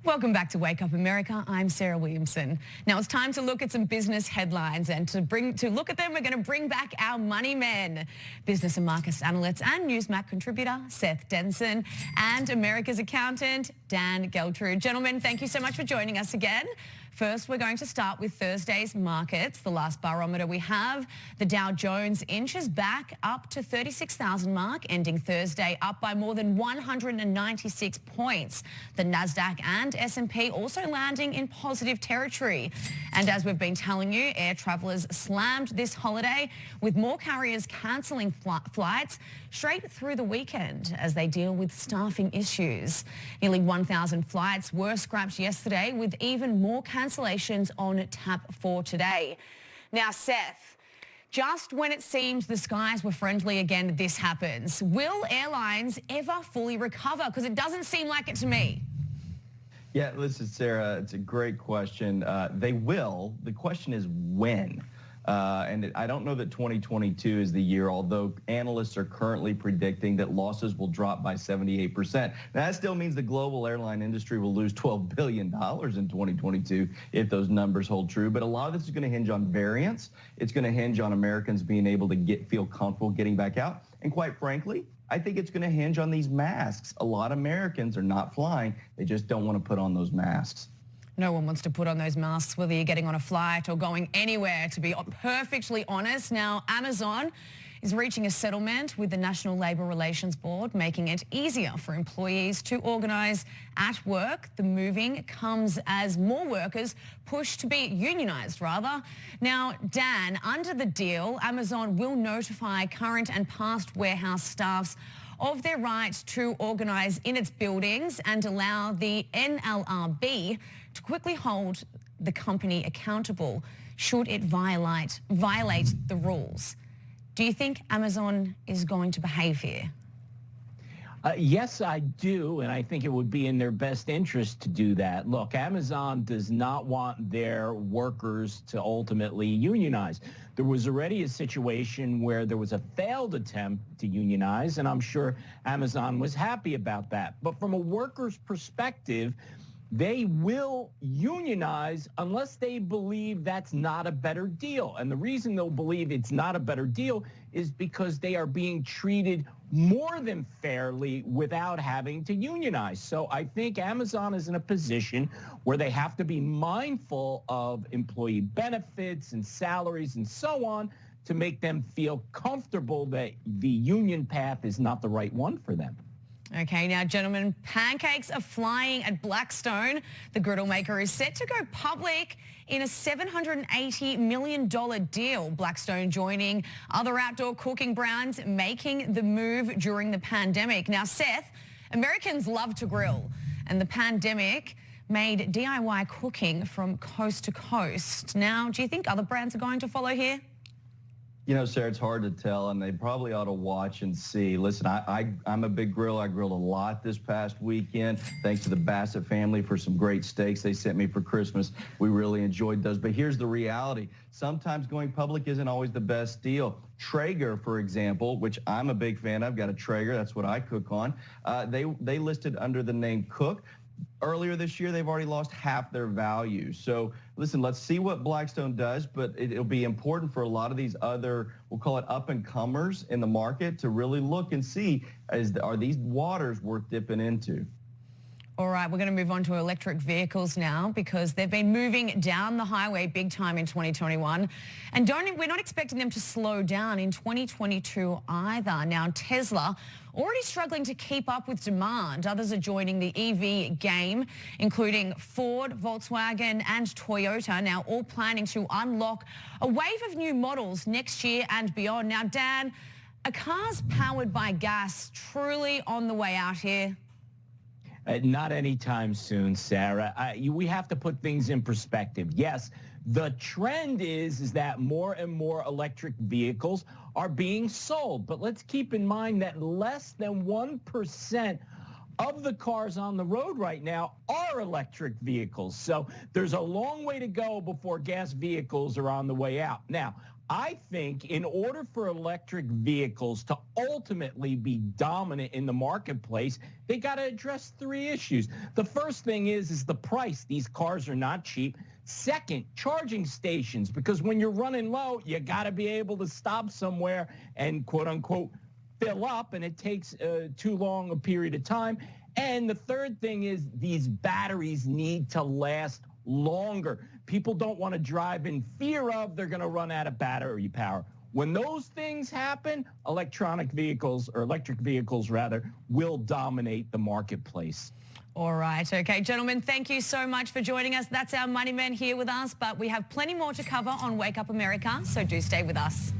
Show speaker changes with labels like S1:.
S1: Welcome back to Wake Up America. I'm Sarah Williamson. Now it's time to look at some business headlines, and to look at them, we're going to bring back our money men, business and markets analyst and Newsmax contributor Seth Denson and America's accountant Dan Geltrude. Gentlemen, thank you so much for joining us again. First, we're going to start with Thursday's markets. The last barometer we have, the Dow Jones inches back up to 36,000 mark, ending Thursday up by more than 196 points. The Nasdaq and S&P also landing in positive territory. And as we've been telling you, air travelers slammed this holiday, with more carriers cancelling flights straight through the weekend as they deal with staffing issues. Nearly 1,000 flights were scrapped yesterday, with even more cancellations on tap for today. Now, Seth, just when it seems the skies were friendly again, this happens. Will airlines ever fully recover? Because it doesn't seem like it to me.
S2: Yeah, listen, Sarah, it's a great question. They will. The question is when. And I don't know that 2022 is the year, although analysts are currently predicting that losses will drop by 78%. Now, that still means the global airline industry will lose $12 billion in 2022 if those numbers hold true. But a lot of this is going to hinge on variance. It's going to hinge on Americans being able to feel comfortable getting back out. And quite frankly, I think it's going to hinge on these masks. A lot of Americans are not flying. They just don't want to put on those masks.
S1: No one wants to put on those masks, whether you're getting on a flight or going anywhere, to be perfectly honest. Now, Amazon is reaching a settlement with the National Labour Relations Board, making it easier for employees to organise at work. The moving comes as more workers push to be unionised, rather. Now, Dan, under the deal, Amazon will notify current and past warehouse staffs of their right to organise in its buildings and allow the NLRB to quickly hold the company accountable should it violate the rules. Do you think Amazon is going to behave here?
S3: Yes, I do, and I think it would be in their best interest to do that. Look, Amazon does not want their workers to ultimately unionize. There was already a situation where there was a failed attempt to unionize, and I'm sure Amazon was happy about that. But from a worker's perspective, they will unionize unless they believe that's not a better deal. And the reason they'll believe it's not a better deal is because they are being treated more than fairly without having to unionize. So I think Amazon is in a position where they have to be mindful of employee benefits and salaries and so on to make them feel comfortable that the union path is not the right one for them.
S1: Okay, now, gentlemen, pancakes are flying at Blackstone. The griddle maker is set to go public in a $780 million deal. Blackstone joining other outdoor cooking brands making the move during the pandemic. Now, Seth, Americans love to grill, and the pandemic made DIY cooking from coast to coast. Now, do you think other brands are going to follow here?
S2: You know, Sarah, it's hard to tell, and they probably ought to watch and see. Listen, I'm a big griller. I grilled a lot this past weekend, thanks to the Bassett family for some great steaks they sent me for Christmas. We really enjoyed those. But here's the reality. Sometimes going public isn't always the best deal. Traeger, for example, which I'm a big fan of, I've got a Traeger, that's what I cook on. They listed under the name Cook. Earlier this year, they've already lost half their value. So listen, let's see what Blackstone does, but it'll be important for a lot of these other, we'll call it up-and-comers in the market, to really look and see, are these waters worth dipping into?
S1: All right, we're going to move on to electric vehicles now, because they've been moving down the highway big time in 2021. And we're not expecting them to slow down in 2022 either. Now, Tesla already struggling to keep up with demand. Others are joining the EV game, including Ford, Volkswagen and Toyota, now all planning to unlock a wave of new models next year and beyond. Now, Dan, are cars powered by gas truly on the way out here?
S3: Not anytime soon, Sarah. We have to put things in perspective. Yes, the trend is that more and more electric vehicles are being sold. But let's keep in mind that less than 1% of the cars on the road right now are electric vehicles. So there's a long way to go before gas vehicles are on the way out. Now, I think in order for electric vehicles to ultimately be dominant in the marketplace, they got to address 3 issues. The first thing is the price. These cars are not cheap. Second, charging stations, because when you're running low, you got to be able to stop somewhere and quote unquote fill up, and it takes too long a period of time. And the third thing is these batteries need to last longer. People don't want to drive in fear of they're going to run out of battery power. When those things happen, electric vehicles rather, will dominate the marketplace.
S1: All right. Okay, gentlemen, thank you so much for joining us. That's our Money Men here with us, but we have plenty more to cover on Wake Up America, so do stay with us.